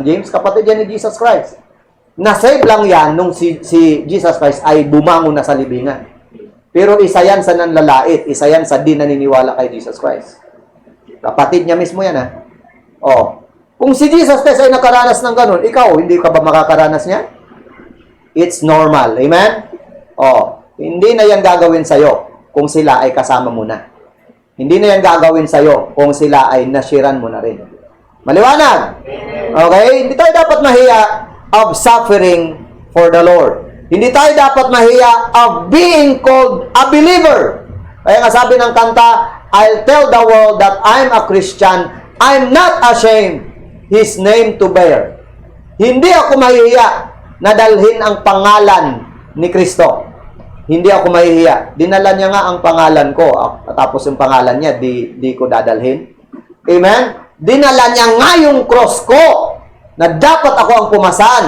James, kapatid yan ni Jesus Christ. Na-save lang yan nung si Jesus Christ ay bumangon na sa libingan. Pero isa yan sa nanlalait, isa yan sa di naniniwala kay Jesus Christ. Kapatid niya mismo yan, ha? Oh. Kung si Jesus Christ ay nakaranas ng ganun, ikaw, hindi ka ba makakaranas niya? It's normal. Amen? Oh. Hindi na yan gagawin sa'yo kung sila ay kasama mo na. Hindi na yan gagawin sa'yo kung sila ay nashiran mo na rin. Maliwanag? Okay? Hindi tayo dapat mahiya of suffering for the Lord. Hindi tayo dapat mahiya of being called a believer. Kaya nga sabi ng kanta, I'll tell the world that I'm a Christian. I'm not ashamed His name to bear. Hindi ako mahihiya na dalhin ang pangalan ni Kristo. Hindi ako mahihiya. Dinala niya nga ang pangalan ko. Tapos yung pangalan niya, di ko dadalhin. Amen? Dinala niya nga yung cross ko na dapat ako ang pumasan.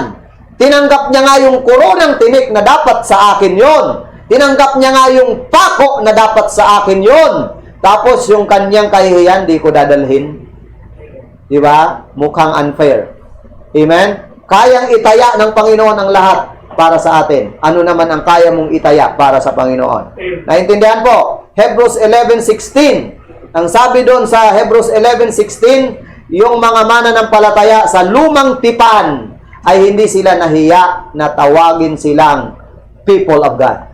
Tinanggap niya nga yung koronang tinik na dapat sa akin yon. Tinanggap niya nga yung pako na dapat sa akin yon. Tapos yung kanyang kahihiyan, di ko dadalhin. Di ba? Mukhang unfair. Amen? Kayang itaya ng Panginoon ang lahat para sa atin. Ano naman ang kaya mong itaya para sa Panginoon? Naintindihan po? Hebrews 11:16. Ang sabi doon sa Hebrews 11:16, yung mga mananampalataya sa lumang tipan ay hindi sila nahiya na tawagin silang people of God.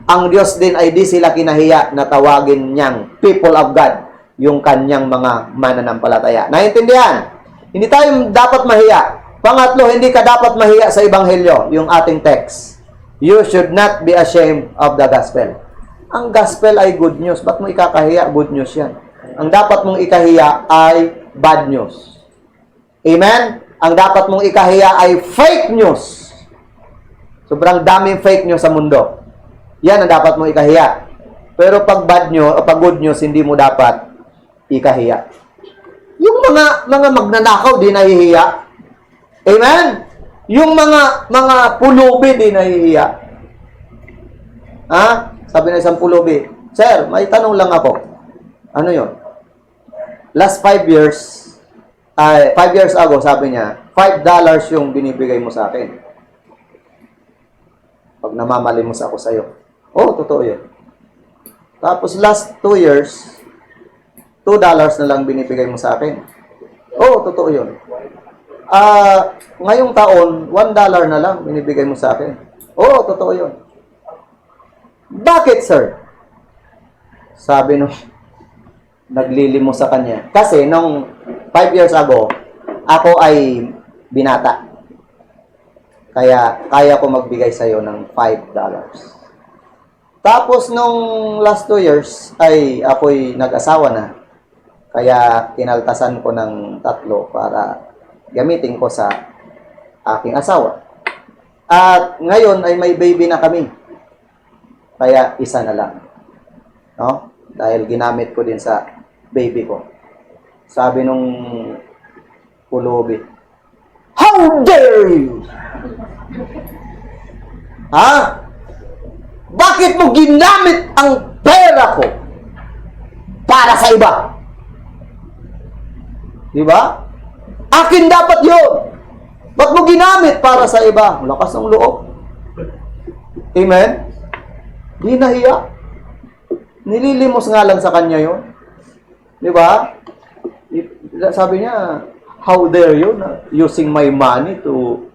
Ang Diyos din ay di sila kinahiya na tawagin niyang people of God, yung kanyang mga mananampalataya. Naintindihan? Hindi tayo dapat mahiya. Pangatlo, hindi ka dapat mahiya sa Ebanghelyo, yung ating text. You should not be ashamed of the gospel. Ang gospel ay good news. Ba't mo ikakahiya? Good news yan. Ang dapat mong ikahiya ay bad news. Amen? Ang dapat mong ikahiya ay fake news. Sobrang daming fake news sa mundo. Yan ang dapat mong ikahiya. Pero pag bad news o pag good news, hindi mo dapat ikahiya. Yung mga magnanakaw, di nahihiya. Amen? Yung mga pulubi, di nahihiya. Ha? Sabi na isang pulubi, Sir, may tanong lang ako. Ano yun? Last 5 years, 5 years ago, sabi niya, $5 yung binibigay mo sa akin. Pag namamalimos ako sa'yo. Oh, totoo yun. Tapos last 2 years, $2 na lang binibigay mo sa akin. Oh, totoo yun. Ngayong taon, $1 na lang binibigay mo sa akin. Oh, totoo yun. Bakit, sir? Sabi nung naglilimos sa kanya. Kasi nung 5 years ago, ako ay binata. Kaya kaya ko magbigay sa'yo ng $5. Tapos nung last 2 years, ay ako'y nag-asawa na. Kaya kinaltasan ko ng 3 para gamitin ko sa aking asawa. At ngayon ay may baby na kami. Kaya isa na lang. No? Dahil ginamit ko din sa baby ko. Sabi nung pulubi, how dare you? Ha? Bakit mo ginamit ang pera ko para sa iba? Di ba? Akin dapat yun. Ba't mo ginamit para sa iba? Lakas ng loob. Amen? Di nahiya. Nililimos nga lang sa kanya yun. Di ba? Sabi niya, how dare you using my money to...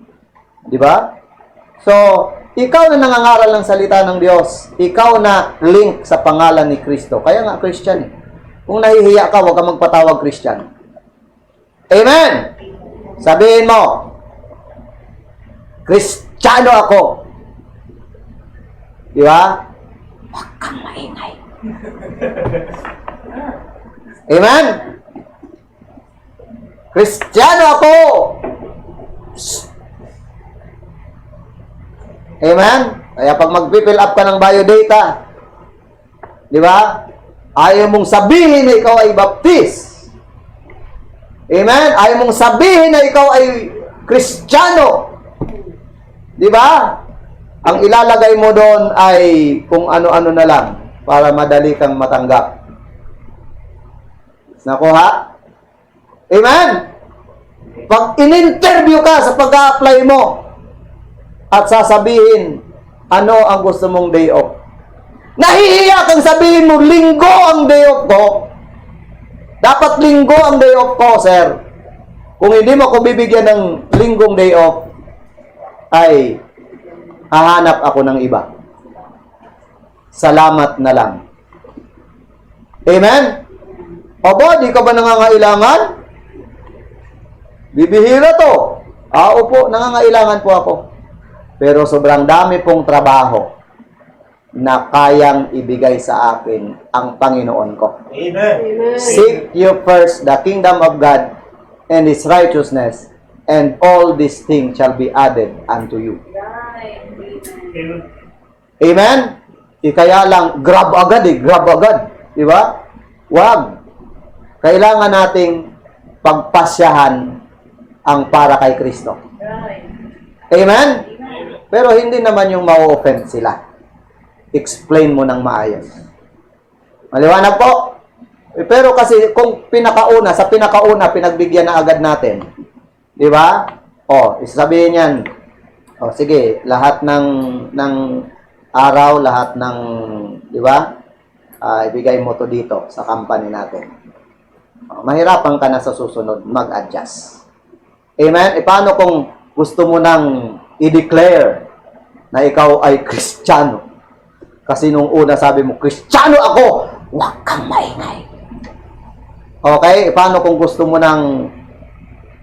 Di ba? So, ikaw na nangangaral ng salita ng Diyos. Ikaw na link sa pangalan ni Kristo. Kaya nga, Christian eh. Kung nahihiya ka, huwag ka magpatawag Christian. Amen! Sabihin mo, Kristiyano ako. Di ba? Huwag kang maingay. Amen? Kristiyano ako. Amen? Kaya pag mag-fill up ka ng biodata, di ba? Ayaw mong sabihin na ikaw ay baptist. Amen? Ayaw mong sabihin na ikaw ay Kristiyano. Di ba? Ang ilalagay mo doon ay kung ano-ano na lang para madali kang matanggap. Nakuha? Amen? Pag in-interview ka sa pag-a-apply mo at sasabihin, ano ang gusto mong day off? Nahihiya kang sabihin mo, linggo ang day off ko. Dapat linggo ang day off ko, sir. Kung hindi mo ako bibigyan ng linggong day off, ay hahanap ako ng iba. Salamat na lang. Amen? Opo, di ka ba nangangailangan? Bibihira to. Opo, nangangailangan po ako. Pero sobrang dami pong trabaho na kayang ibigay sa akin ang Panginoon ko. Amen. Seek you first the kingdom of God and His righteousness, and all these things shall be added unto you. Amen. Amen? Kaya lang, grab agad grab agad. Di ba? Wag. Kailangan nating pagpasyahan ang para kay Kristo. Amen? Pero hindi naman yung ma-offend sila. Explain mo ng maayos. Maliwanag po? Pero kasi kung sa pinakauna, pinagbigyan na agad natin. Di ba? Isasabihin yan. Sige, lahat ng araw, lahat ng, di ba? Ibigay mo to dito sa company natin. Mahirapan ka na sa susunod, mag-adjust. Amen? Paano kung gusto mo nang i-declare na ikaw ay Kristiyano? Kasi nung una sabi mo, Kristiyano ako, huwag kang maingay. Okay? Paano kung gusto mo nang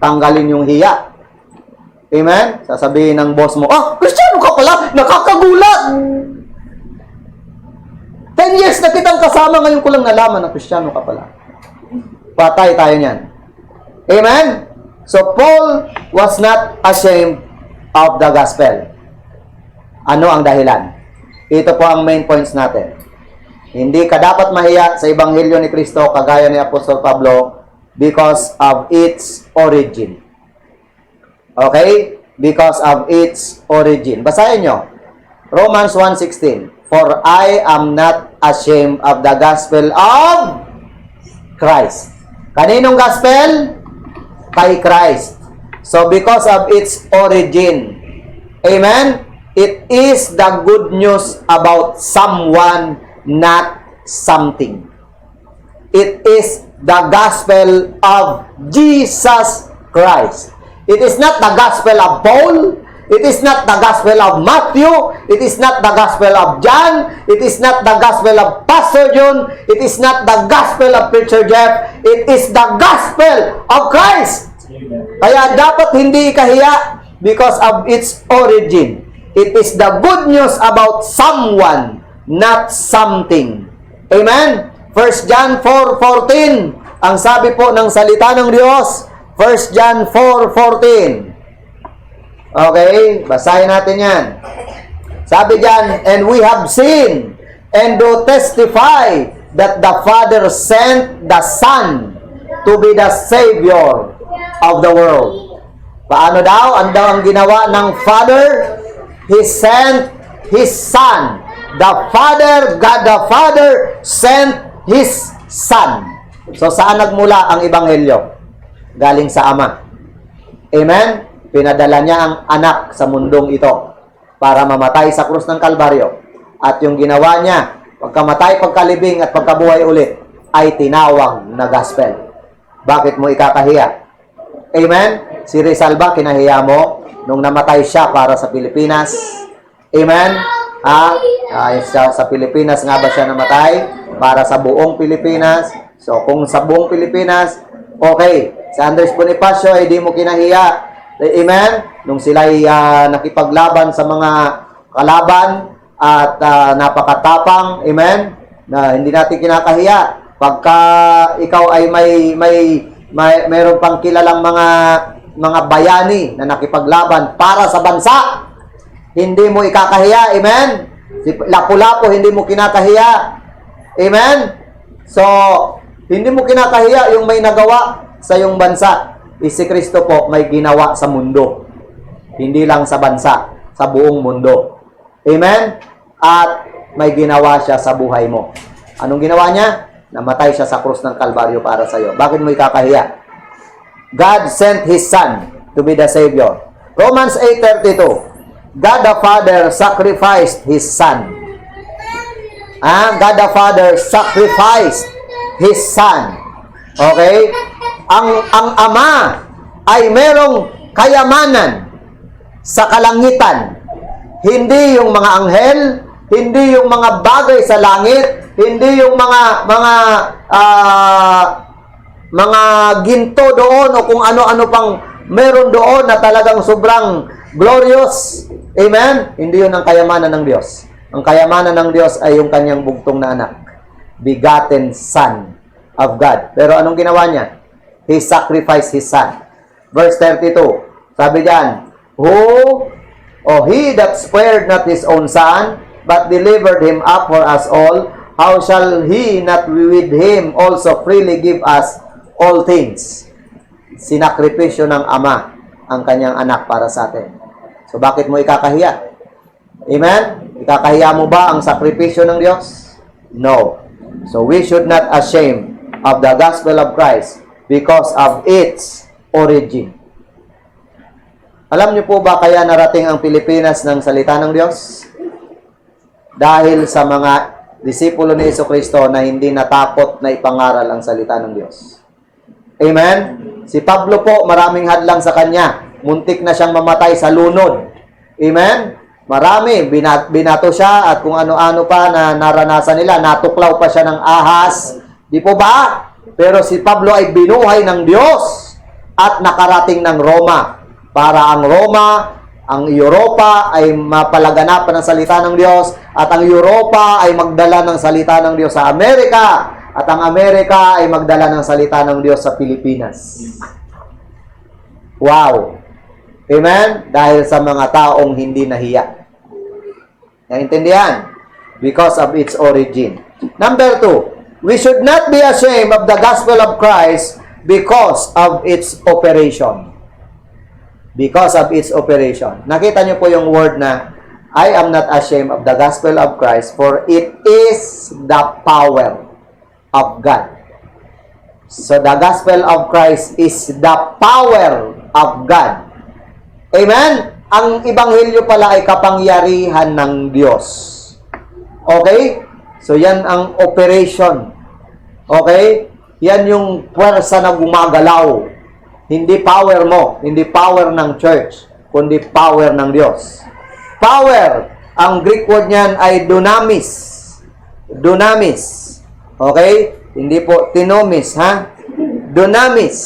tanggalin yung hiya? Amen? Sasabihin ng boss mo, Kristiyano ka pala, nakakagulat! 10 years na kitang kasama, ngayon ko lang nalaman na Kristiyano ka pala. Patay tayo niyan. Amen? So, Paul was not ashamed of the gospel. Ano ang dahilan? Ito po ang main points natin. Hindi ka dapat mahiya sa Ebanghelyo ni Kristo kagaya ni Apostol Pablo because of its origin. Okay? Because of its origin. Basahin nyo. Romans 1:16. For I am not ashamed of the gospel of Christ. Kaninong gospel? Kay Christ. So because of its origin. Amen? It is the good news about someone, not something. It is the gospel of Jesus Christ. It is not the gospel of Paul. It is not the gospel of Matthew. It is not the gospel of John. It is not the gospel of Pastor John. It is not the gospel of Preacher Jeff. It is the gospel of Christ. Kaya dapat hindi ikahiya because of its origin. It is the good news about someone, not something. Amen? 1 John 4:14. Ang sabi po ng salita ng Diyos, 1 John 4:14. Okay, basahin natin yan. Sabi diyan, and we have seen and do testify that the Father sent the Son to be the Savior of the world. Paano daw? Ang ginawa ng Father? He sent His Son. The Father, God the Father, sent His Son. So, saan nagmula ang Ebanghelyo? Galing sa Ama. Amen? Pinadala niya ang anak sa mundong ito para mamatay sa krus ng Kalbaryo. At yung ginawa niya, pagkamatay, pagkalibing at pagkabuhay ulit, ay tinawag na gospel. Bakit mo ikakahiya? Amen? Si Rizal ba, kinahiya mo nung namatay siya para sa Pilipinas? Amen? Sa Pilipinas nga ba siya namatay? Para sa buong Pilipinas? So, kung sa buong Pilipinas, okay. Sa Andres Bonifacio, ay di mo kinahiya. Amen? Nung sila'y nakipaglaban sa mga kalaban at napakatapang, amen? Na hindi natin kinakahiya. Pagka ikaw ay mayroon pang kilalang mga bayani na nakipaglaban para sa bansa, hindi mo ikakahiya. Amen? Si Lapu-Lapu, hindi mo kinakahiya. Amen? So, hindi mo kinakahiya yung may nagawa sa iyong bansa. Si Kristo po may ginawa sa mundo. Hindi lang sa bansa, sa buong mundo. Amen? At may ginawa siya sa buhay mo. Anong ginawa niya? Namatay siya sa krus ng Kalbaryo para sa iyo. Bakit mo ikakahiya? God sent His Son to be the Savior. Romans 8:32. God the Father sacrificed His Son. God the Father sacrificed His Son. Okay? Ang Ama ay merong kayamanan sa kalangitan. Hindi yung mga anghel, hindi yung mga bagay sa langit, hindi yung mga ginto doon o kung ano-ano pang meron doon na talagang sobrang glorious. Amen? Hindi yun ang kayamanan ng Diyos. Ang kayamanan ng Diyos ay yung kanyang bugtong na anak. Begotten Son of God. Pero anong ginawa niya? He sacrificed His Son. Verse 32. Sabi diyan, He that spared not His own Son, but delivered Him up for us all, how shall He not with Him also freely give us all things? Sinakripisyo ng Ama ang kanyang anak para sa atin. So bakit mo ikakahiya? Amen? Ikakahiya mo ba ang sakripisyo ng Diyos? No. So we should not ashamed of the gospel of Christ because of its origin. Alam niyo po ba kaya narating ang Pilipinas ng salita ng Diyos? Dahil sa mga disipulo ni Jesucristo na hindi natakot na ipangaral ang salita ng Diyos. Amen? Si Pablo po, maraming hadlang sa kanya. Muntik na siyang mamatay sa lunod. Amen? Marami. Binato siya at kung ano-ano pa na naranasan nila. Natuklaw pa siya ng ahas. Di po ba? Pero si Pablo ay binuhay ng Diyos at nakarating ng Roma. Para ang Roma, ang Europa ay mapalaganapan ng salita ng Diyos at ang Europa ay magdala ng salita ng Diyos sa Amerika at ang Amerika ay magdala ng salita ng Diyos sa Pilipinas. Wow! Amen? Dahil sa mga taong hindi nahiya. Naintindihan? Because of its origin. Number 2, we should not be ashamed of the gospel of Christ because of its operation. Because of its operation. Nakita niyo po yung word na, I am not ashamed of the gospel of Christ, for it is the power of God. So the gospel of Christ is the power of God. Amen? Ang ebanghelyo pala ay kapangyarihan ng Diyos. Okay? So yan ang operation. Okay? Yan yung puwersa na gumagalaw. Hindi power mo, hindi power ng church, kundi power ng Diyos. Power, ang Greek word niyan ay dunamis. Dunamis. Okay? Hindi po tinomis, ha? Dunamis.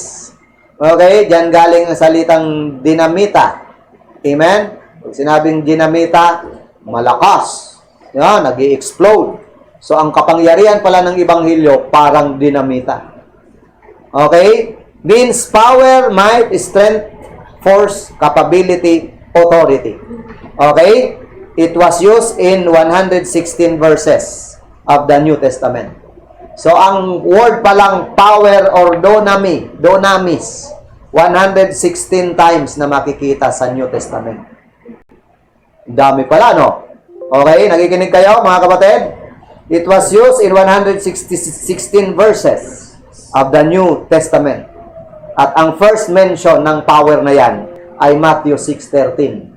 Okay? Diyan galing ang salitang dinamita. Amen? Pag sinabing dinamita, malakas. Yan, nag-i-explode. So, ang kapangyarihan pala ng ebanghelyo, parang dinamita. Okay? Means power, might, strength, force, capability, authority. Okay? It was used in 116 verses of the New Testament. So, ang word palang power or dunamis, 116 times na makikita sa New Testament. Dami pala, no? Okay? Nakikinig kayo, mga kapatid? It was used in 116 verses of the New Testament. At ang first mention ng power na yan ay Matthew 6:13.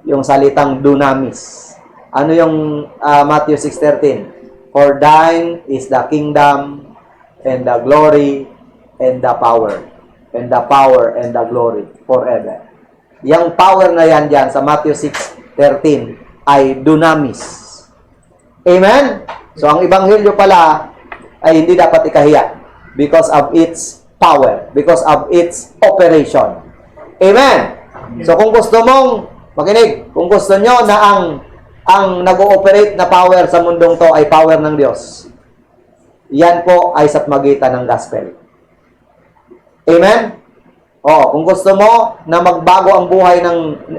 Yung salitang dunamis. Ano yung Matthew 6:13? For thine is the kingdom and the glory and the power. And the power and the glory forever. Yung power na yan dyan sa Matthew 6:13 ay dunamis. Amen? So ang ebanghelyo pala ay hindi dapat ikahiya because of its power, because of its operation. Amen? So kung gusto mong, makinig, kung gusto nyo na ang nag-ooperate na power sa mundong to ay power ng Diyos, yan po ay sa magitan ng gospel. Amen? Kung gusto mo na magbago ang buhay ng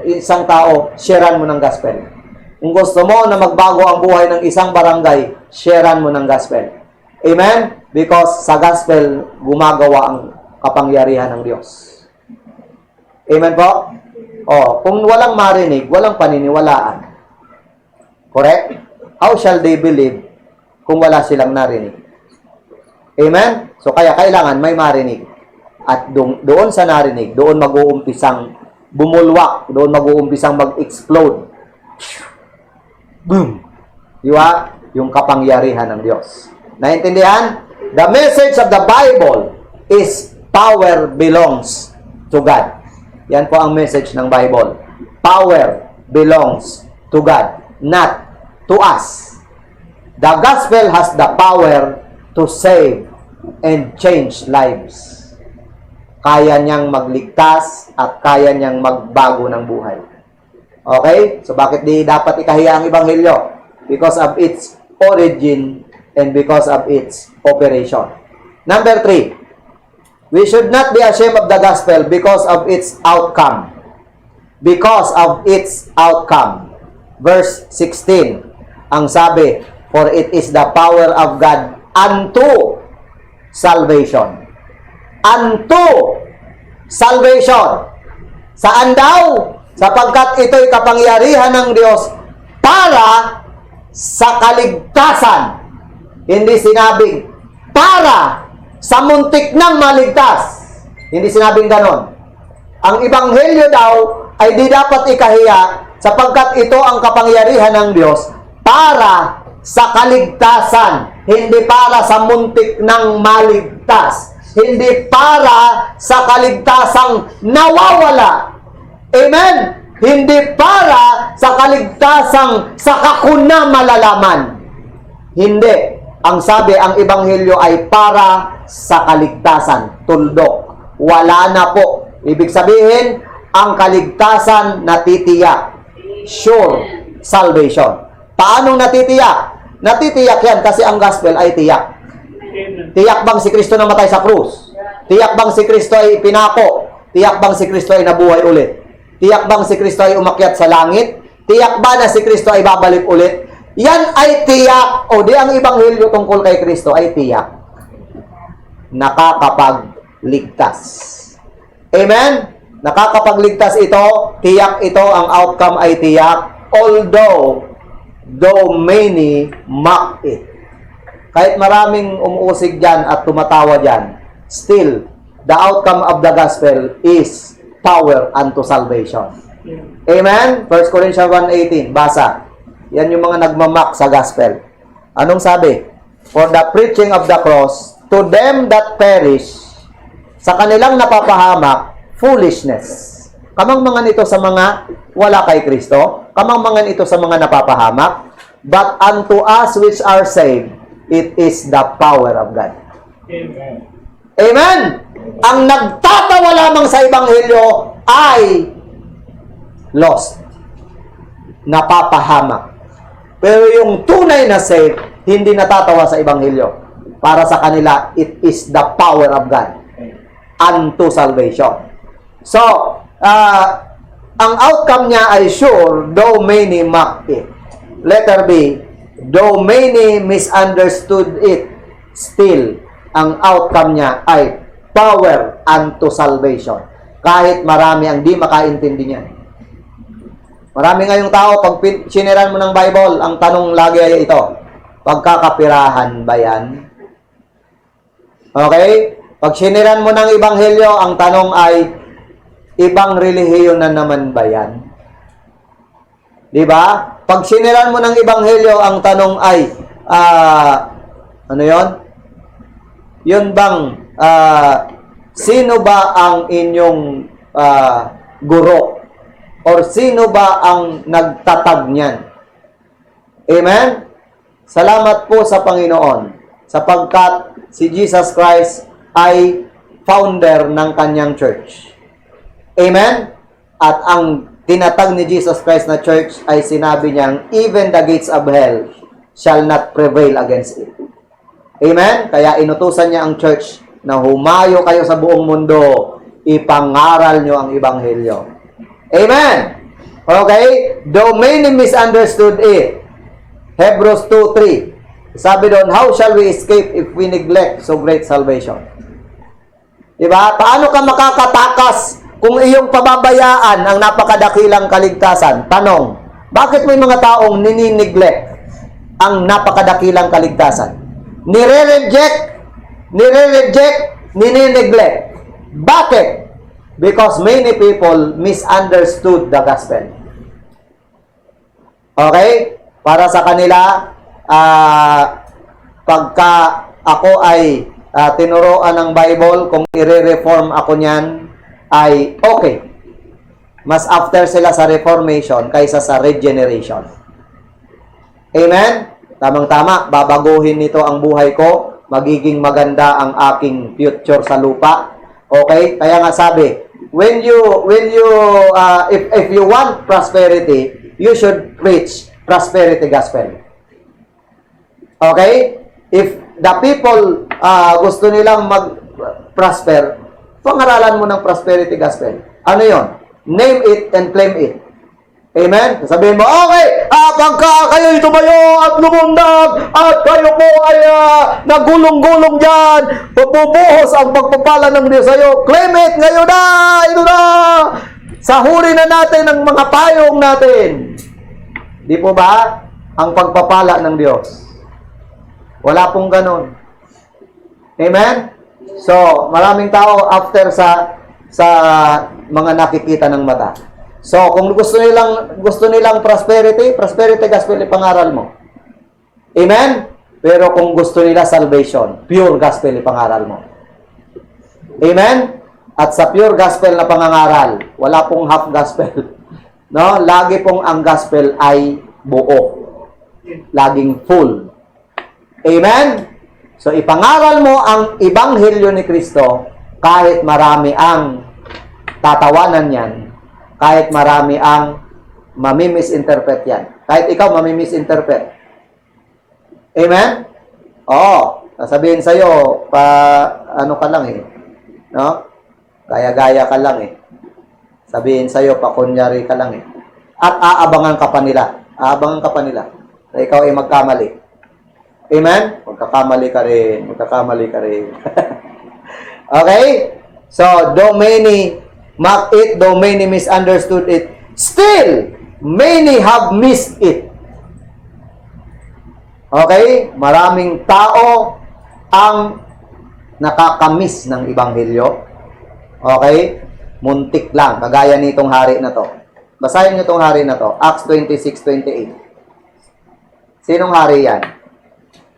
isang tao, sharean mo ng gospel. Kung gusto mo na magbago ang buhay ng isang barangay, sharean mo ng gospel. Amen? Because sa gospel, gumagawa ang kapangyarihan ng Diyos. Amen po? Kung walang marinig, walang paniniwalaan. Correct? How shall they believe kung wala silang narinig? Amen? So kaya kailangan may marinig. At doon sa narinig, doon mag-uumpisang bumulwak, doon mag-uumpisang mag-explode. Boom! Di ba? Yung kapangyarihan ng Diyos. Naintindihan? The message of the Bible is power belongs to God. Yan po ang message ng Bible. Power belongs to God, not to us. The gospel has the power to save and change lives. Kaya niyang magligtas at kaya niyang magbago ng buhay. Okay? So bakit di dapat ikahiya ang Ebanghelyo? Because of its origin and because of its operation. Number 3, we should not be ashamed of the gospel because of its outcome. Because of its outcome. Verse 16, ang sabi, for it is the power of God unto salvation. Unto salvation. Saan daw? Sapagkat ito'y kapangyarihan ng Diyos para sa kaligtasan. Hindi sinabing para sa muntik ng maligtas. Hindi sinabing ganon. Ang Ebanghelyo daw ay di dapat ikahiya sapagkat ito ang kapangyarihan ng Diyos para sa kaligtasan. Hindi para sa muntik ng maligtas. Hindi para sa kaligtasang nawawala. Amen? Hindi para sa kaligtasang sa kakuna malalaman. Hindi. Ang sabi, ang Ebanghelyo ay para sa kaligtasan. Tuldok. Wala na po. Ibig sabihin, ang kaligtasan natitiyak. Sure salvation. Paano natitiyak? Natitiyak yan kasi ang gospel ay tiyak. Tiyak bang si Kristo namatay sa krus? Tiyak bang si Kristo ay pinako? Tiyak bang si Kristo ay nabuhay ulit? Tiyak bang si Kristo ay umakyat sa langit? Tiyak ba na si Kristo ay babalik ulit? Yan ay tiyak. O di ang Ebanghelyo tungkol kay Kristo ay tiyak. Nakakapagligtas. Amen? Nakakapagligtas ito. Tiyak ito. Ang outcome ay tiyak. Although many mock it. Kahit maraming umuusig dyan at tumatawa dyan, still, the outcome of the gospel is power unto salvation. Amen? 1 Corinthians 1:18, basa. Yan yung mga nagmamak sa gospel. Anong sabi? For the preaching of the cross, to them that perish, sa kanilang napapahamak, foolishness. Kamangmangan ito sa mga wala kay Kristo, kamangmangan ito sa mga napapahamak, but unto us which are saved, it is the power of God. Amen. Amen! Ang nagtatawa lamang sa Ebanghelyo ay lost. Napapahamak. Pero yung tunay na saved, hindi natatawa sa Ebanghelyo. Para sa kanila, it is the power of God unto salvation. So, ang outcome niya ay sure, though many mock it. Letter B, though many misunderstood it, still, ang outcome niya ay power unto salvation. Kahit marami ang di makaintindi niya. Marami ngayong tao, pag siniran mo ng Bible, ang tanong lagi ay ito, pagkakapirahan ba yan? Okay? Pag siniran mo ng Ebanghelyo, ang tanong ay, ibang relihiyon na naman ba yan? Diba? Pag siniran mo ng Ebanghelyo, ang tanong ay, ano yon? Yun bang, sino ba ang inyong guro? Or sino ba ang nagtatag niyan? Amen? Salamat po sa Panginoon, sapagkat si Jesus Christ ay founder ng kanyang church. Amen? At ang tinatag ni Jesus Christ na church ay sinabi niyang, even the gates of hell shall not prevail against it. Amen? Kaya inutusan niya ang church na humayo kayo sa buong mundo, ipangaral niyo ang Ebanghelyo. Amen? Okay? Though many misunderstood it. Hebrews 2:3. Sabi doon, how shall we escape if we neglect so great salvation? Diba? Paano ka makakatakas kung iyong pababayaan ang napakadakilang kaligtasan? Tanong, bakit may mga taong nini-neglect ang napakadakilang kaligtasan? Nire-reject, nini-neglect. Bakit? Because many people misunderstood the gospel. Okay? Para sa kanila, pagka ako ay tinuruan ng Bible, kung i-reform ako niyan, ay okay. Mas after sila sa reformation kaysa sa regeneration. Amen? Tamang-tama, babaguhin nito ang buhay ko, magiging maganda ang aking future sa lupa. Okay? Kaya nga sabi, if you want prosperity, you should preach prosperity gospel. Okay? If the people gusto nilang mag-prosper, pangaralan mo ng prosperity gospel. Ano yon? Name it and claim it. Amen? Sabihin mo, okay, pagka kayo'y tumayo at lumundag at kayo po ay nagulong-gulong dyan, bubuhos ang pagpapala ng Diyos sa'yo. Claim it ngayon na! Ito na! Sahuri na natin ang mga payong natin. Di po ba? Ang pagpapala ng Diyos. Wala pong ganon. Amen? So, maraming tao after sa mga nakikita ng mata. So, kung gusto nilang prosperity gospel ipangaral mo. Amen? Pero kung gusto nila salvation, pure gospel ipangaral mo. Amen? At sa pure gospel na pangangaral, wala pong half gospel. No? Lagi pong ang gospel ay buo. Laging full. Amen? So, ipangaral mo ang ebanghelyo ni Kristo kahit marami ang tatawanan yan, kahit marami ang mamimisinterpret yan. Kahit ikaw mamimisinterpret. Amen? Oo. Sasabihin sa'yo, ano ka lang eh. No? Gaya-gaya ka lang eh. Sabihin sa'yo, pakunyari ka lang eh. At aabangan ka pa nila. Aabangan ka pa nila. Na ikaw ay magkamali. Amen? Magkakamali ka rin. Magkakamali ka rin. Okay? So, though many misunderstood it, still, many have missed it. Okay? Maraming tao ang nakakamiss ng Ebanghelyo. Okay? Muntik lang. Kagaya nitong hari na to. Basahin nyo itong hari na to. Acts 26:28. Sinong hari yan?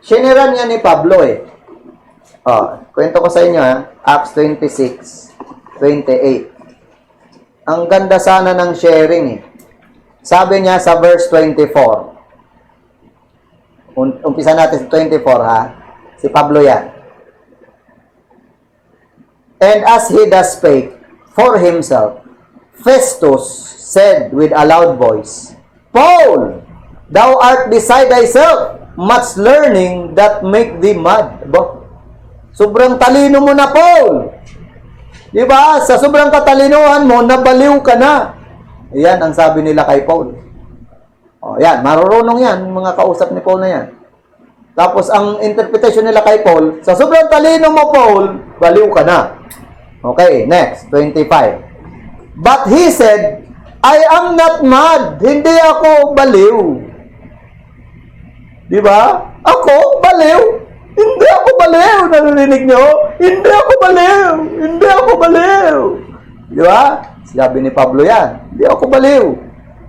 Siniran niya ni Pablo eh. Kwento ko sa inyo Acts 26:28. Ang ganda sana ng sharing eh. Sabi niya sa verse 24. Umpisa natin sa 24 ha. Si Pablo yan. And as he thus spake for himself, Festus said with a loud voice, Paul, thou art beside thyself, much learning that make thee mad. Sobrang talino mo na, Paul. Di ba? Sa sobrang katalinuhan mo, nabaliw ka na. Yan ang sabi nila kay Paul. Yan, marurunong yan, mga kausap ni Paul na yan. Tapos, ang interpretation nila kay Paul, sa sobrang talino mo, Paul, baliw ka na. Okay, next, 25. But he said, I am not mad. Hindi ako baliw. Di ba? Ako, baliw. Hindi ako baliw. Narinig nyo? Hindi ako baliw. Hindi ako baliw. Di ba? Sabi ni Pablo yan. Hindi ako baliw.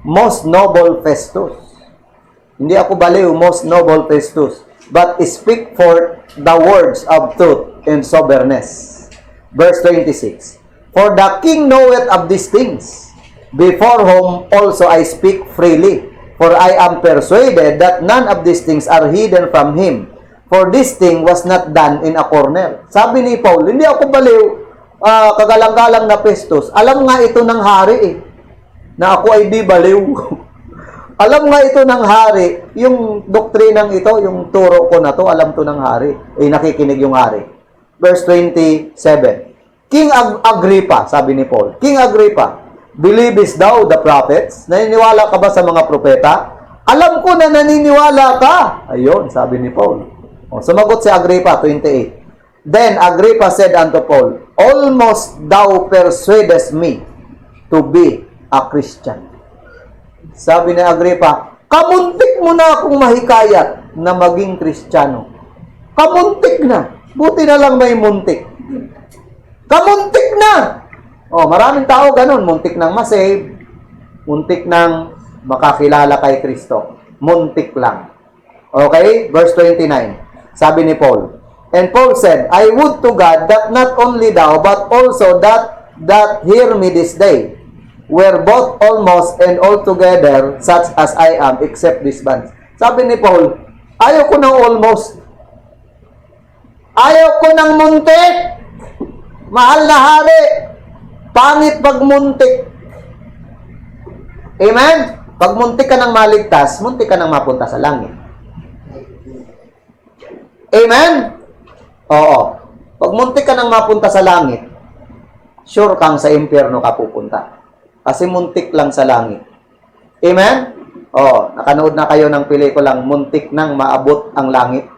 Most noble Festus. Hindi ako baliw, most noble Festus. But speak forth the words of truth and soberness. Verse 26. For the king knoweth of these things, before whom also I speak freely. For I am persuaded that none of these things are hidden from him. For this thing was not done in a corner. Sabi ni Paul, hindi ako baliw, kagalang-galang na Festus. Alam nga ito ng hari eh, na ako ay di baliw. Alam nga ito ng hari, yung doktrinang ito, yung turo ko na to, alam to ng hari. Nakikinig yung hari. Verse 27. King Agrippa, sabi ni Paul, King Agrippa, believest thou the prophets? Naniniwala ka ba sa mga propeta? Alam ko na naniniwala ka. Ayun, sabi ni Paul. Sumagot si Agrippa, 28. Then Agrippa said unto Paul, almost thou persuadest me to be a Christian. Sabi ni Agrippa, kamuntik mo na akong mahikayat na maging Kristiyano. Kamuntik na. Buti na lang may muntik. Kamuntik na! Oh, maraming tao ganun. Muntik nang masave. Muntik nang makakilala kay Kristo. Muntik lang. Okay? Verse 29. Sabi ni Paul. And Paul said, I would to God that not only thou, but also that hear me this day, were both almost and altogether such as I am, except this bunch. Sabi ni Paul, ayaw ko ng almost. Ayaw ko ng muntik. Mahal na hari. Pangit pag muntik. Amen? Pag muntik ka ng maligtas, muntik ka ng mapunta sa langit. Amen? Oo. Pag muntik ka ng mapunta sa langit, sure kang sa impyerno ka pupunta. Kasi muntik lang sa langit. Amen? Oo. Nakanood na kayo ng pelikulang Muntik nang maabot ang langit.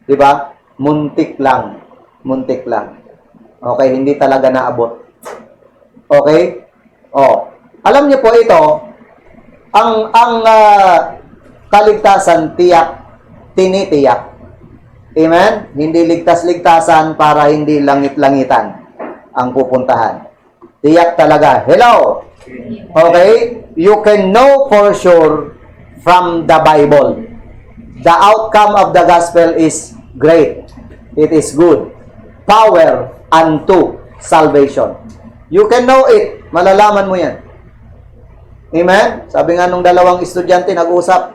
Diba? Muntik lang. Muntik lang. Okay, hindi talaga naabot. Okay? Oo. Alam niyo po ito, ang kaligtasan tinitiyak. Amen? Hindi ligtas-ligtasan para hindi langit-langitan ang pupuntahan. Tiyak talaga. Hello? Okay? You can know for sure from the Bible. The outcome of the gospel is great. It is good. Power unto salvation. You can know it. Malalaman mo yan. Amen? Sabi nga nung dalawang estudyante nag-usap,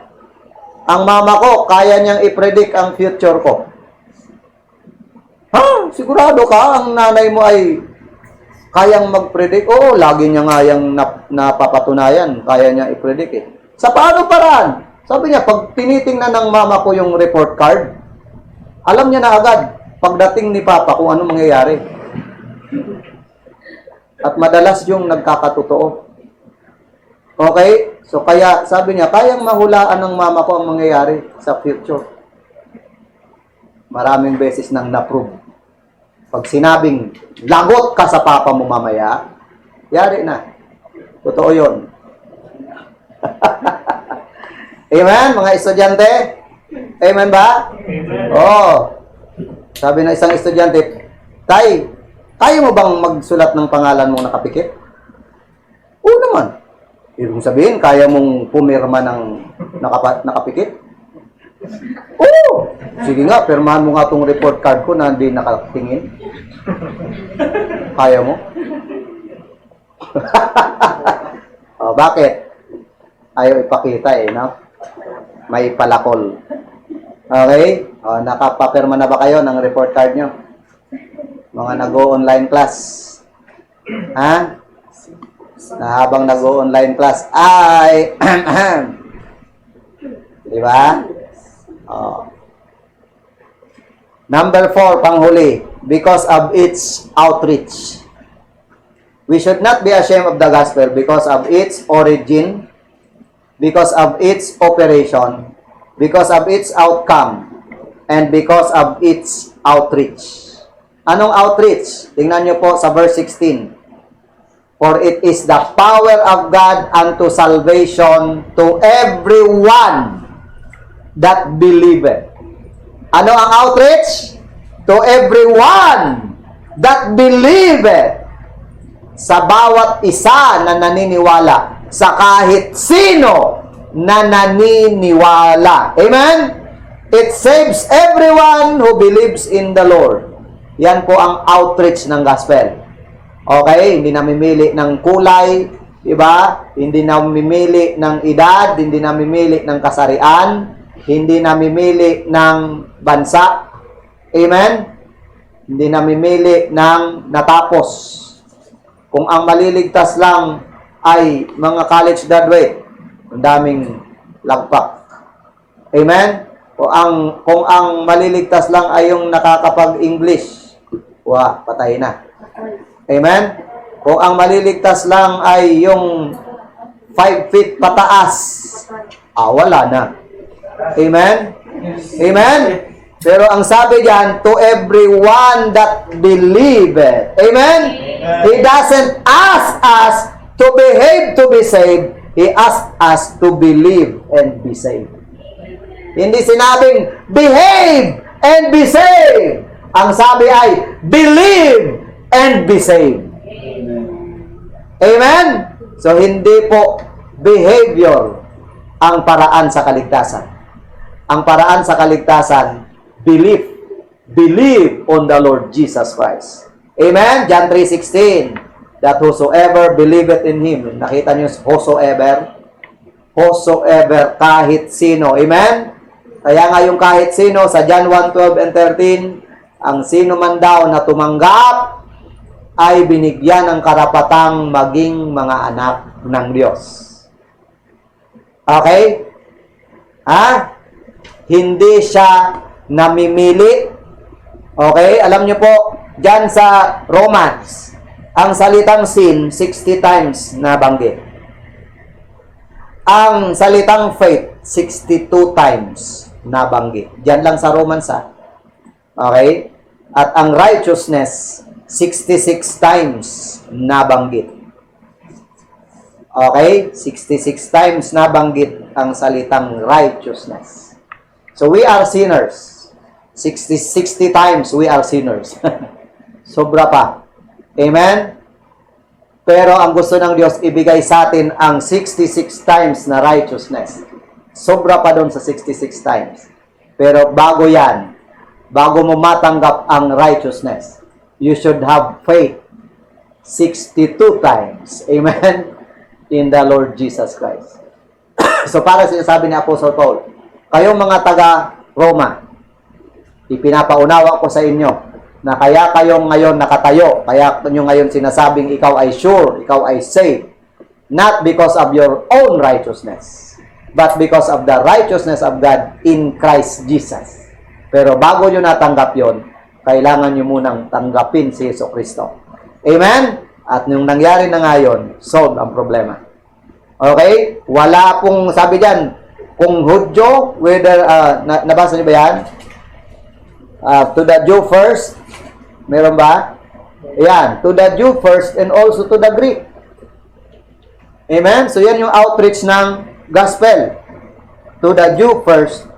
ang mama ko, kaya niyang i-predict ang future ko. Ha? Sigurado ka, ang nanay mo ay kayang mag-predict? Oo, lagi niya nga yung napapatunayan, kaya niya i-predict eh. Sa paano paraan? Sabi niya, pag tinitingnan ng mama ko yung report card, alam niya na agad, pagdating ni Papa, kung ano mangyayari. At madalas yung nagkakatotoo. Okay? So, kaya, sabi niya, kayang mahulaan ng mama ko ang mangyayari sa future. Maraming beses nang na-prove. Pag sinabing, lagot ka sa papa mo mamaya, yari na. Totoo yun. Amen, mga estudyante? Amen ba? Amen. Oo. Sabi ng isang estudyante, Tay, kaya mo bang magsulat ng pangalan mong nakapikit? Oo naman. Ibig sabihin, kaya mong pumirma ng nakapikit? Oo! Sige nga, pirmahan mo nga itong report card ko na hindi nakatingin. Kaya mo? O, bakit? Ayaw ipakita eh, no? May palakol. Okay? O, nakapapirma na ba kayo ng report card nyo? Mga nag-o-online class. Ha? Na habang nag-o-online class ay di ba? Oh. Number 4, panghuli, because of its outreach. We should not be ashamed of the gospel because of its origin, because of its operation, because of its outcome, and because of its outreach. Anong outreach? Tingnan nyo po sa verse 16. For it is the power of God unto salvation to everyone that believeth. Ano ang outreach? To everyone that believeth. Sa bawat isa na naniniwala. Sa kahit sino na naniniwala. Amen? It saves everyone who believes in the Lord. Yan po ang outreach ng gospel. Okay, hindi namimili ng kulay, di ba? Hindi namimili ng edad, hindi namimili ng kasarian, hindi namimili ng bansa. Amen? Hindi namimili ng natapos. Kung ang maliligtas lang ay mga college graduate, ang daming lagpak. Amen? Kung ang maliligtas lang ay yung nakakapag-English, patay na. Amen? Kung ang maliligtas lang ay yung 5 feet pataas, wala na. Amen? Amen? Pero ang sabi diyan, to everyone that believeth. Amen? He doesn't ask us to behave to be saved. He asks us to believe and be saved. Hindi sinabing, behave and be saved. Ang sabi ay, believe and be saved. Amen? So, hindi po behavior ang paraan sa kaligtasan. Ang paraan sa kaligtasan, belief. Believe on the Lord Jesus Christ. Amen? John 3:16, that whosoever believeth in Him. Nakita niyo, whosoever? Whosoever, kahit sino. Amen? Kaya nga yung kahit sino, sa John 1:12 and 13, ang sino man daw na tumanggap, ay binigyan ng karapatang maging mga anak ng Diyos. Okay? Hindi siya namimili. Okay? Alam niyo po, dyan sa Romans, ang salitang sin, 60 times nabanggit. Ang salitang faith, 62 times nabanggit. Dyan lang sa Romans, Okay? At ang righteousness, 66 times nabanggit. Okay? 66 times nabanggit ang salitang righteousness. So, we are sinners. 60 times we are sinners. Sobra pa. Amen? Pero ang gusto ng Diyos, ibigay sa atin ang 66 times na righteousness. Sobra pa doon sa 66 times. Pero bago yan, bago mo matanggap ang righteousness, you should have faith 62 times. Amen? In the Lord Jesus Christ. So para sinasabi ni Apostle Paul, kayong mga taga-Roma, ipinapaunawa ko sa inyo na kaya kayong ngayon nakatayo, kaya nyo ngayon sinasabing ikaw ay sure, ikaw ay safe, not because of your own righteousness, but because of the righteousness of God in Christ Jesus. Pero bago nyo natanggap yon, kailangan nyo munang tanggapin si Jesucristo. Amen? At nung nangyari na ngayon, solve ang problema. Okay? Wala pong, sabi dyan, kung Hudyo, whether, nabasa niyo ba yan? To the Jew first, meron ba? Ayan, to the Jew first and also to the Greek. Amen? So yan yung outreach ng gospel. To the Jew first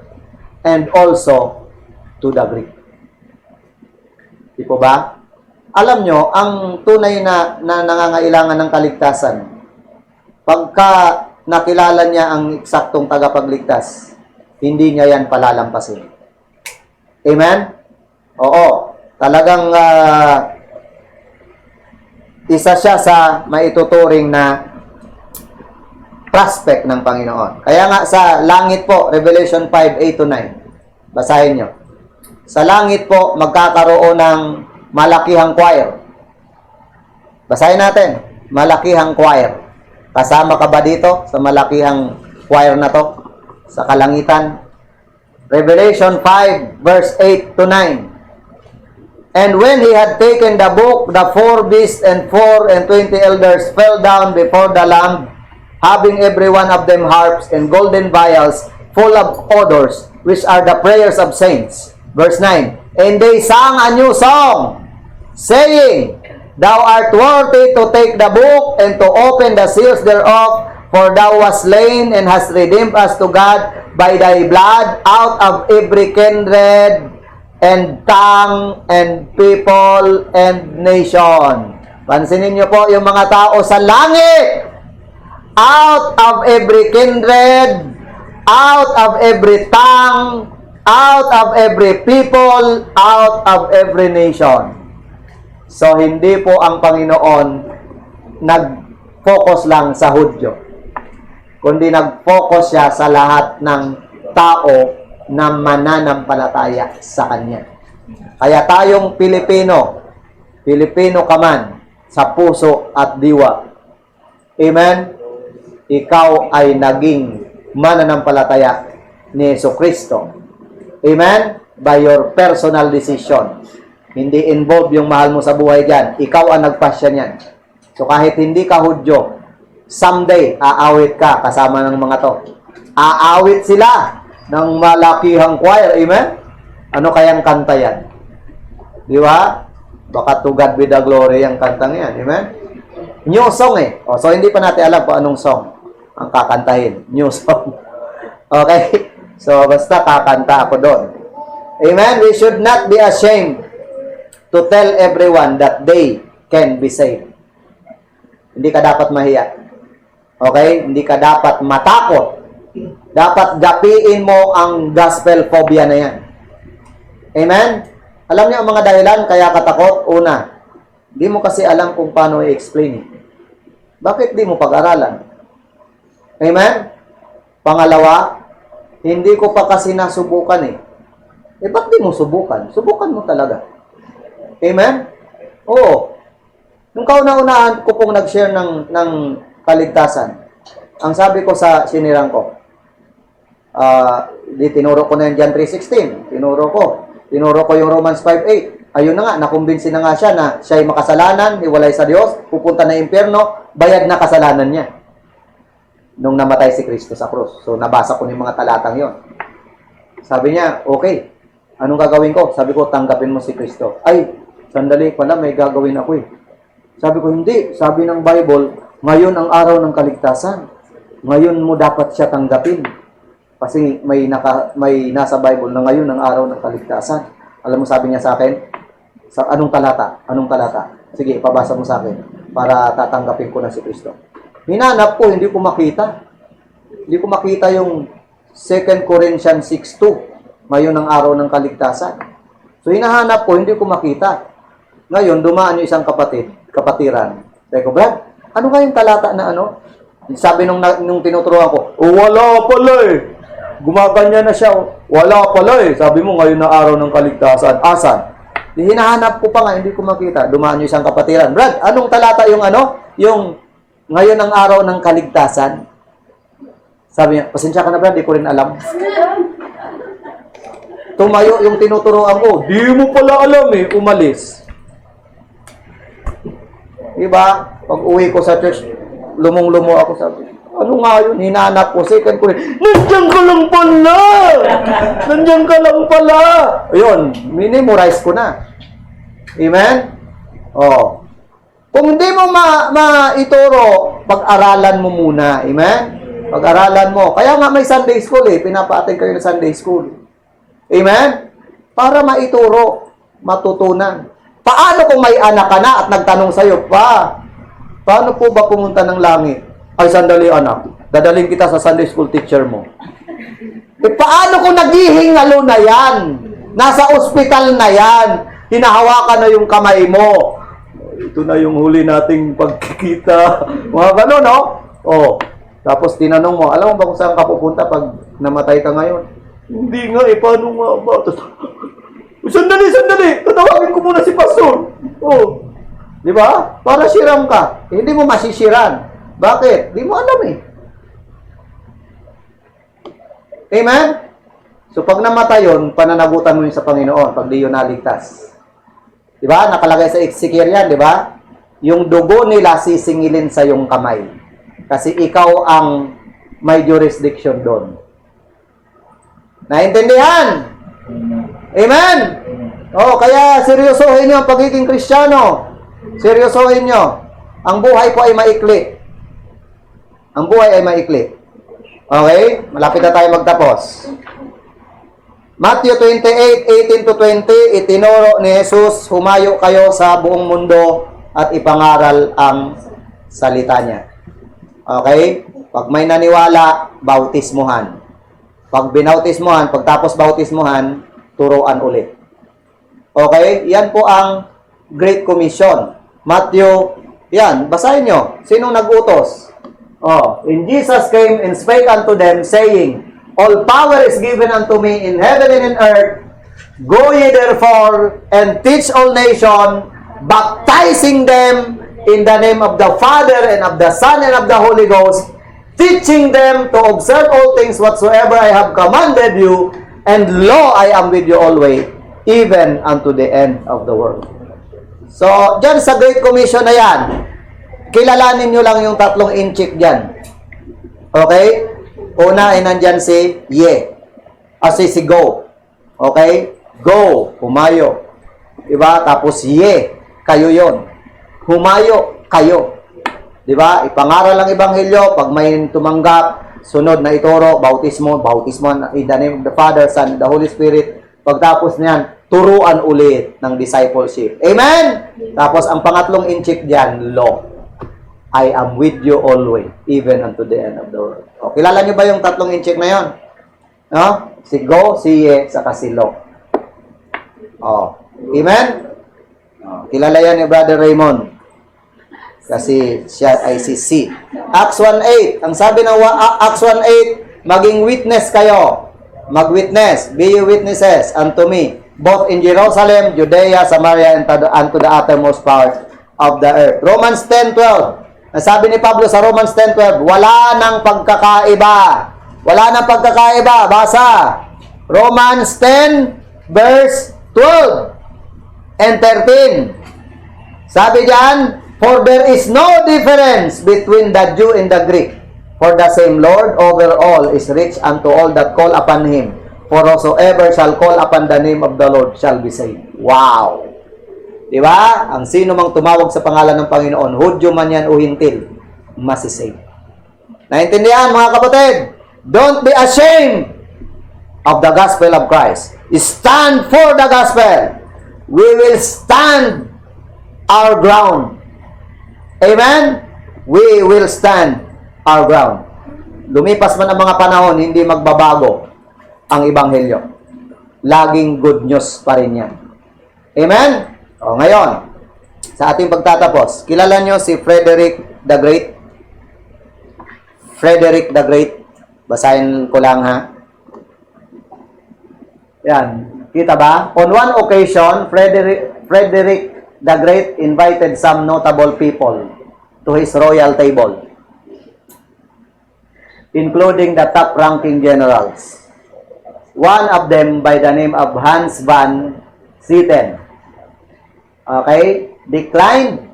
and also to the Greek. Di po ba? Alam nyo, ang tunay na nangangailangan ng kaligtasan, pagka nakilala niya ang eksaktong tagapagligtas, hindi niya yan palalampasin. Amen? Oo. Talagang isa siya sa maituturing na prospect ng Panginoon. Kaya nga sa langit po, Revelation 5:8-9, basahin nyo. Sa langit po, magkakaroon ng malakihang choir. Basahin natin. Malakihang choir. Kasama ka ba dito sa malakihang choir na to? Sa kalangitan? Revelation 5:8-9. And when he had taken the book, the 4 beasts and 24 elders fell down before the Lamb, having every one of them harps and golden vials full of odors, which are the prayers of saints. Verse 9. And they sang a new song, saying, Thou art worthy to take the book and to open the seals thereof, for thou wast slain and hast redeemed us to God by thy blood out of every kindred and tongue and people and nation. Pansinin niyo po yung mga tao sa langit. Out of every kindred, out of every tongue, out of every people, out of every nation. So, hindi po ang Panginoon nag-focus lang sa Hudyo, kundi nag-focus siya sa lahat ng tao na mananampalataya sa Kanya. Kaya tayong Pilipino ka man sa puso at diwa. Amen? Ikaw ay naging mananampalataya ni Jesucristo. Amen? By your personal decision. Hindi involved yung mahal mo sa buhay dyan. Ikaw ang nagpasya niyan. So kahit hindi ka Hudyo, someday, aawit ka kasama ng mga to. Aawit sila ng malakihang choir. Amen? Ano kayang kanta yan? Di ba? Baka to God be the glory ang kantang yan. Amen? New song O, so hindi pa natin alam kung anong song ang kakantahin. New song. Okay? So basta kakanta ako doon. Amen? We should not be ashamed to tell everyone that they can be saved. Hindi ka dapat mahiya. Okay? Hindi ka dapat matakot. Dapat gapiin mo ang gospel phobia na yan. Amen? Alam niyo ang mga dahilan kaya katakot? Una, di mo kasi alam kung paano i-explain. Bakit di mo pag-aralan? Amen? Pangalawa, hindi ko pa kasi nasubukan eh. Ba't di mo subukan? Subukan mo talaga. Amen? Oo. Nung kauna-unahan ko pong nag-share ng kaligtasan, ang sabi ko sa sinirang ko, tinuro ko na yung John 3:16. Tinuro ko yung Romans 5:8. Ayun na nga, nakumbinsi na nga siya na siya ay makasalanan, hiwalay sa Diyos, pupunta na impyerno, bayad na kasalanan niya. Nung namatay si Kristo sa krus. So, nabasa ko yung mga talatang yon. Sabi niya, okay, anong gagawin ko? Sabi ko, tanggapin mo si Kristo. Ay, sandali pala, may gagawin ako eh. Sabi ko, hindi. Sabi ng Bible, ngayon ang araw ng kaligtasan. Ngayon mo dapat siya tanggapin. Kasi may nasa Bible na ngayon ang araw ng kaligtasan. Alam mo, sabi niya sa akin, anong talata? Anong talata? Sige, ipabasa mo sa akin para tatanggapin ko na si Kristo. Hinanap ko, hindi ko makita. Hindi ko makita yung 2 Corinthians 6:2. Ngayon ang araw ng kaligtasan. So, hinahanap ko, hindi ko makita. Ngayon, dumaan yung isang kapatiran. Sabi ko, Brad, ano nga yung talata na ano? Sabi nung tinuturuan ko, wala pala eh. Gumaganya na siya. Wala pala eh. Sabi mo, ngayon ang araw ng kaligtasan. Asan? Hinahanap ko pa nga, hindi ko makita. Dumaan yung isang kapatiran. Brad, anong talata yung ano? Yung ngayon ang araw ng kaligtasan. Sabi niya, pasensya ka na Brad, di ko rin alam. Tumayo yung tinuturoan ko. Di mo pala alam eh, umalis. Diba? Pag uwi ko sa church, lumong-lumo ako sabi. Ano nga yun? Hinanap ko. Second ko rin. Nandiyan ka lang pala! Nandiyan ka lang pala! Ayun, minimorize ko na. Amen? Oh. Kung hindi mo maituro, pag-aralan mo muna. Amen? Pag-aralan mo. Kaya nga may Sunday school eh. Pinapa-attend kayo ng Sunday school. Amen? Para maituro, matutunan. Paano kung may anak ka na at nagtanong sa'yo, paano po ba pumunta ng langit? Ay, sandali anak. Dadaling kita sa Sunday school teacher mo. Paano kung naghihingalo na yan? Nasa ospital na yan. Hinahawakan na yung kamay mo. Ito na yung huli nating pagkikita. Mga gano'n, no? Oh. Tapos tinanong mo, alam mo ba kung saan ka pupunta pag namatay ka ngayon? Hindi nga eh, paano nga ba? Sandali! Tatawagin ko muna si pastor. Oh. Di ba? Para siram ka. Hindi mo masisiran. Bakit? Di mo alam eh. Amen? So pag namatay yun, pananagutan mo yun sa Panginoon pag di yun naligtas. Di ba? Nakalagay sa Ezekiel yan, di ba? Yung dugo nila sisingilin sa yung kamay. Kasi ikaw ang may jurisdiction doon. Naintindihan? Amen? Oh, kaya seryosohin nyo ang pagiging Kristiyano. Seryosohin nyo. Ang buhay ko ay maikli. Ang buhay ay maikli. Okay? Malapit na tayo magtapos. Matthew 28:18-20, itinuro ni Jesus, humayo kayo sa buong mundo at ipangaral ang salita niya. Okay? Pag may naniwala, bautismuhan. Pag binautismuhan, pagtapos bautismuhan, turuan ulit. Okay? Yan po ang Great Commission. Matthew, yan, basahin nyo. Sinong nag-utos? Oh, and Jesus came and spake unto them, saying, all power is given unto me in heaven and in earth. Go ye therefore and teach all nations, baptizing them in the name of the Father and of the Son and of the Holy Ghost, teaching them to observe all things whatsoever I have commanded you, and lo, I am with you always, even unto the end of the world. So, dyan sa Great Commission na yan, kilalanin nyo lang yung tatlong inchik dyan. Okay? Una ay nandyan si ye. Si go. Okay? Go. Humayo. Diba? Tapos ye. Kayo yon. Humayo. Kayo. Diba? Ipangaral ang Ebanghelyo. Pag may tumanggap, sunod na ituro, bautismo in the name of the Father, Son, the Holy Spirit. Pagtapos niyan, turuan ulit ng discipleship. Amen? Tapos, ang pangatlong incheck dyan, law. I am with you always, even unto the end of the world. O, kilala nyo ba yung tatlong incheck na yon? No? Si go, si ye, saka si law. O, amen? O, kilala yan ni Brother Raymond. Kasi siya ay si C. Acts 1:8. Ang sabi ng Acts 1:8, maging witness kayo. Mag-witness. Be you witnesses unto me, both in Jerusalem, Judea, Samaria, and unto the uttermost part of the earth. Romans 10:12. Ang sabi ni Pablo sa Romans 10:12, wala nang pagkakaiba. Wala nang pagkakaiba. Basa. Romans 10, verse 12 and 13. Sabi diyan, for there is no difference between the Jew and the Greek. For the same Lord over all is rich unto all that call upon Him. For whosoever shall call upon the name of the Lord shall be saved. Wow! Diba? Ang sino mang tumawag sa pangalan ng Panginoon, Hudyo man yan o Hintil, masisave. Naintindihan mga kapatid? Don't be ashamed of the gospel of Christ. Stand for the gospel. We will stand our ground. Amen? We will stand our ground. Lumipas man ang mga panahon, hindi magbabago ang Ebanghelyo. Laging good news pa rin yan. Amen? O ngayon, sa ating pagtatapos, kilala nyo si Frederick the Great? Frederick the Great. Basahin ko lang ha. Yan. Kita ba? On one occasion, Frederick the Great invited some notable people to his royal table, including the top-ranking generals. One of them by the name of Hans van Zieten. Okay? Declined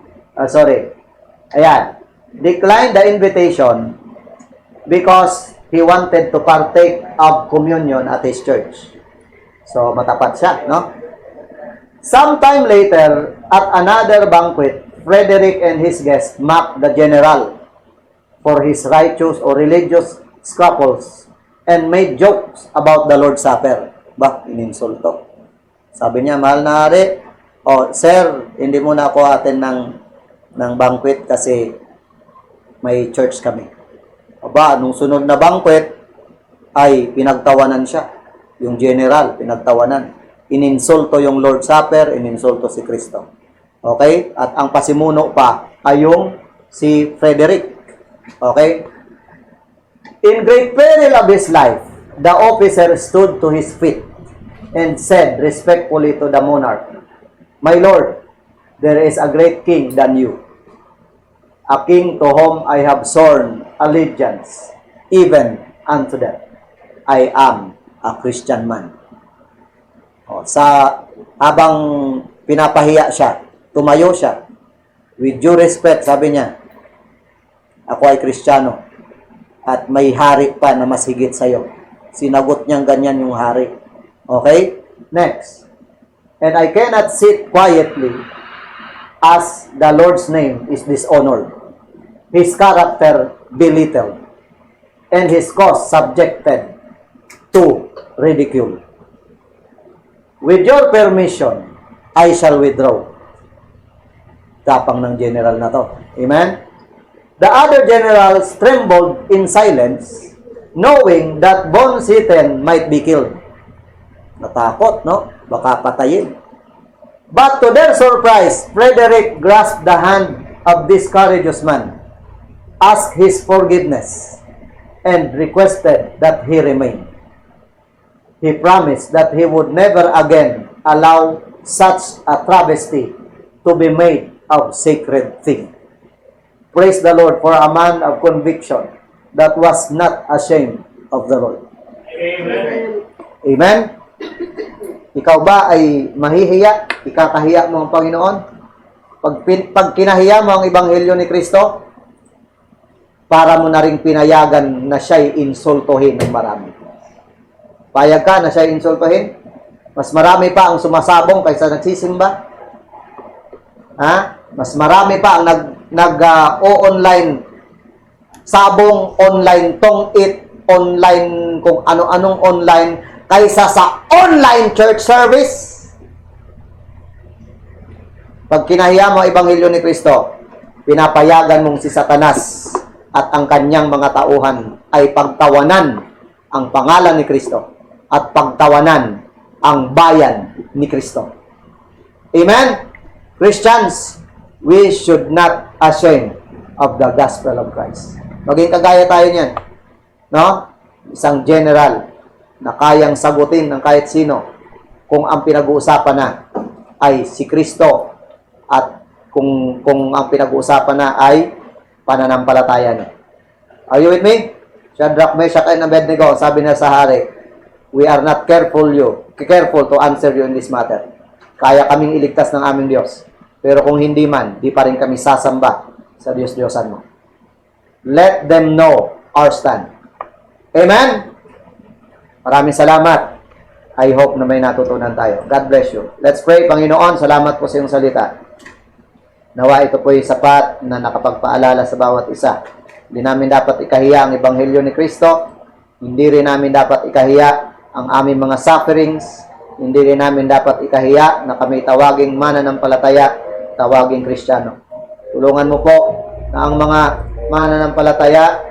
the invitation because he wanted to partake of communion at his church. So, matapat siya, no? Sometime later, at another banquet, Frederick and his guests mocked the general for his righteous or religious scruples and made jokes about the Lord's Supper. Ininsulto. Sabi niya, mahal na hari, sir, hindi muna ako atin ng banquet kasi may church kami. Nung sunod na banquet, ay pinagtawanan siya. Yung general, pinagtawanan. Ininsulto yung Lord's Supper, ininsulto si Kristo. Okay? At ang pasimuno pa ay yung si Frederick. Okay? In great peril of his life, the officer stood to his feet and said respectfully to the monarch, my lord, there is a great king than you, a king to whom I have sworn allegiance, even unto death. I am a Christian man. Habang pinapahiya siya, tumayo siya. With due respect, sabi niya, ako ay Kristiyano at may hari pa na mas higit sa'yo. Sinagot niyang ganyan yung hari. Okay? Next. And I cannot sit quietly as the Lord's name is dishonored, His character belittled, and His cause subjected to ridicule. With your permission, I shall withdraw. Tapang ng general na to. Amen? The other generals trembled in silence, knowing that von Zieten might be killed. Natakot, no? Baka patayin. But to their surprise, Frederick grasped the hand of this courageous man, asked his forgiveness, and requested that he remain. He promised that he would never again allow such a travesty to be made of sacred thing. Praise the Lord for a man of conviction that was not ashamed of the Lord. Amen. Amen? Ikaw ba ay mahihiya? Ikakahiya mo ang Panginoon? Pag kinahiya mo ang Ebanghelyo ni Kristo, para mo na rin pinayagan na siya'y insultuhin ng marami. Payag ka na siya'y insultuhin? Mas marami pa ang sumasabong kaysa nagsisimba? Ha? Mas marami pa ang nag-online, sabong online, tong-it, online, kung ano-anong online, kaysa sa online church service. Pag kinahiya mo ang Ebanghelyo ni Kristo, pinapayagan mong si Satanas at ang kanyang mga tauhan ay pagtawanan ang pangalan ni Kristo at pagtawanan ang bayan ni Kristo. Amen? Christians, we should not ashamed of the gospel of Christ. Maging kagaya tayo niyan. No? Isang general na kayang sagutin ng kahit sino kung ang pinag-uusapan na ay si Kristo at kung ang pinag-uusapan na ay pananampalataya niya. Are you with me? Shadrach, Meshach, and Abednego, sabi na sa hari, we are not careful to answer you in this matter. Kaya kaming iligtas ng aming Diyos. Pero kung hindi man, di pa rin kami sasamba sa Diyos-Diyosan mo. Let them know our stand. Amen? Maraming salamat. I hope na may natutunan tayo. God bless you. Let's pray. Panginoon, salamat po sa iyong salita. Nawa ito po'y sapat na nakapagpaalala sa bawat isa. Hindi namin dapat ikahiya ang Ebanghelyo ni Kristo. Hindi rin namin dapat ikahiya ang aming mga sufferings. Hindi rin namin dapat ikahiya na kami tawaging mananampalataya, tawaging Kristiyano. Tulungan mo po na ang mga mananampalataya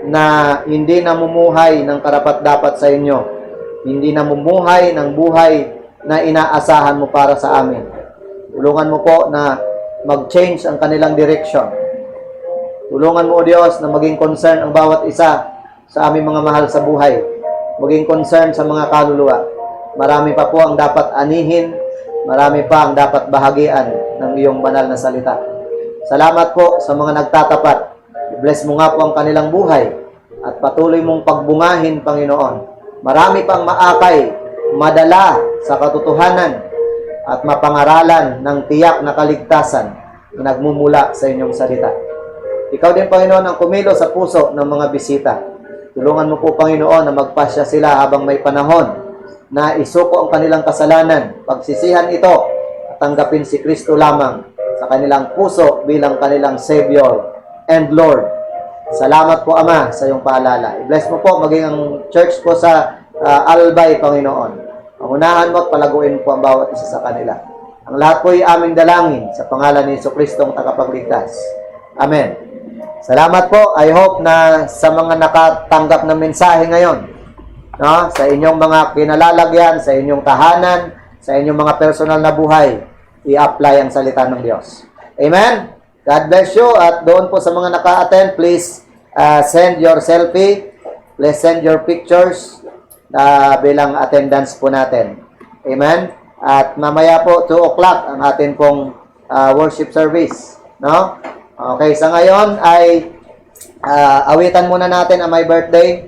na hindi namumuhay ng karapat-dapat sa inyo, hindi namumuhay ng buhay na inaasahan mo para sa amin. Tulungan mo po na mag-change ang kanilang direction. Tulungan mo, O Diyos, na maging concern ang bawat isa sa aming mga mahal sa buhay. Maging concern sa mga kaluluwa. Marami pa po ang dapat anihin, marami pa ang dapat bahagian ng iyong banal na salita. Salamat po sa mga nagtatapat. I-bless mo nga po ang kanilang buhay at patuloy mong pagbungahin, Panginoon. Marami pang maakay, madala sa katotohanan at mapangaralan ng tiyak na kaligtasan na nagmumula sa inyong salita. Ikaw din, Panginoon, ang kumilo sa puso ng mga bisita. Tulungan mo po, Panginoon, na magpasya sila habang may panahon na isuko ang kanilang kasalanan, pagsisihan ito at tanggapin si Kristo lamang sa kanilang puso bilang kanilang Savior and Lord. Salamat po, Ama, sa iyong paalala. I-bless mo po maging ang church po sa Albay, Panginoon. Pangunahan mo at palaguin po ang bawat isa sa kanila. Ang lahat po ay aming dalangin sa pangalan ni Jesucristo ang tagapagligtas. Amen. Salamat po. I hope na sa mga nakatanggap ng mensahe ngayon, no, sa inyong mga kinalalagyan, sa inyong tahanan, sa inyong mga personal na buhay, i-apply ang salita ng Diyos. Amen? God bless you. At doon po sa mga naka-attend, please send your selfie. Please send your pictures bilang attendance po natin. Amen? At mamaya po, 2 o'clock ang atin pong worship service. No? Okay, sa ngayon ay awitan muna natin ang my birthday.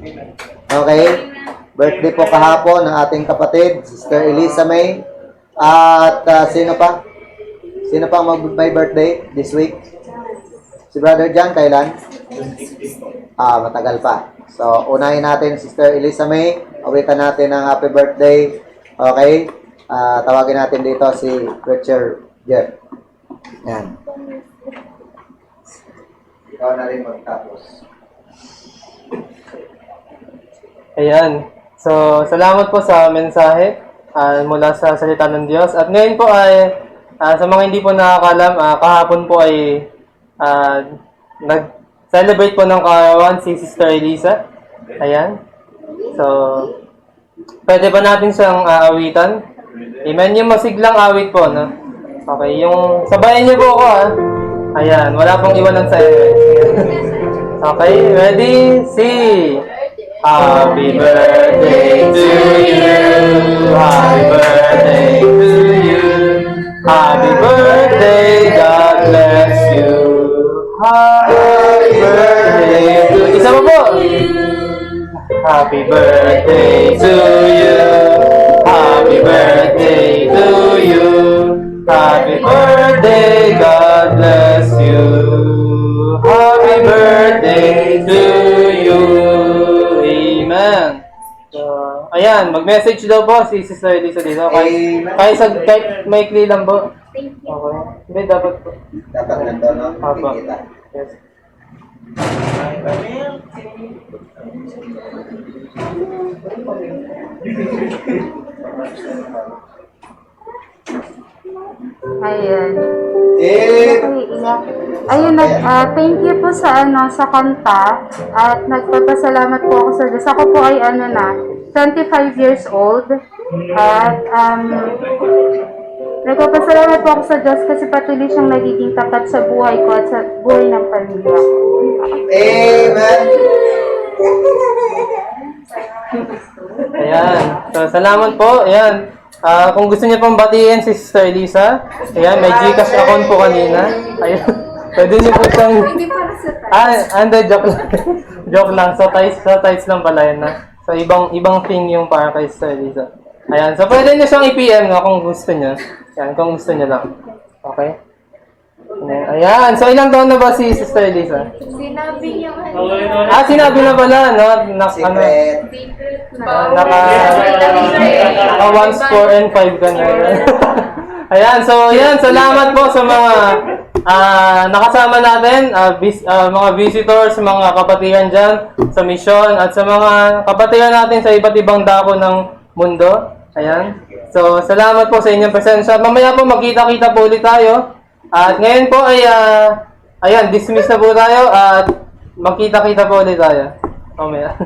Okay? Birthday po kahapon ng ating kapatid, Sister Elisa May. At sino pa? Sino pa may birthday this week? Si Brother John, kailan? Matagal pa. So, unahin natin Sister Elisa May. Awitan natin ang happy birthday. Okay? Tawagin natin dito si Richard Jeff. Yan. Ikaw na rin magtapos. Ayan. So, salamat po sa mensahe mula sa salita ng Diyos. At ngayon po ay, sa mga hindi po nakakalam, kahapon po ay nag-celebrate po ng kaarawan si Sister Elisa. Ayan. So, pwede ba natin siyang aawitan? Amen. Yung masiglang awit po, no? Okay. Yung, sabayan niyo po ako, Ayan. Wala pong iwanan sa iyo. Okay. Ready? See. Happy birthday to you. Happy birthday to you. Happy birthday. God bless you. Happy birthday to you. Isa mo po. Happy birthday to you. Happy birthday to you. Happy birthday. God bless you. Happy birthday to you. Amen. So, ayan, mag-message daw po si Sister Elisa dito. Kahit maikli lang po. Thank you. Okay. Hindi, dapat po. Dapat nandun, no? Apo. Kita. Yes. Ayan. Eh, Iyak. Ayun, thank you po sa sa kanta at nagpapasalamat po ako sa Diyos. Ako po ay 25 years old at nagpapasalamat po ako sa Diyos kasi patuloy siyang nagiging tapat sa buhay ko at sa buhay ng pamilya ko. amen. Ayan. So, salamat po. Ayan. Kung gusto niyo pong batiin si Sister Lisa, ayan, may Gcash account po kanina. Ayan. Pwede niyo po siyang... Hindi para sa tayo. Hindi, joke lang. Joke lang. Sa tights lang pala yun na. So, ibang thing yung para kay Sister Lisa. Ayan. So, pwede niyo siyang i-PM no, kung gusto niyo. Ayan, kung gusto niyo lang. Okay? Ayan. So, ilang taon na ba si Sister Lisa? Sinabi niya Sinabi na pala, no? Secret. secret Naka 1, 4, and 5 ka na. Ayan, so yan, salamat po sa mga nakasama natin, mga visitors, mga kapatiran dyan sa misyon, at sa mga kapatiran natin sa iba't ibang dako ng mundo. Ayan. So, salamat po sa inyong presensya. Mamaya po magkita-kita po ulit tayo. At ngayon po ay, ayan, dismiss na po tayo at magkita-kita po ulit tayo. Mamaya.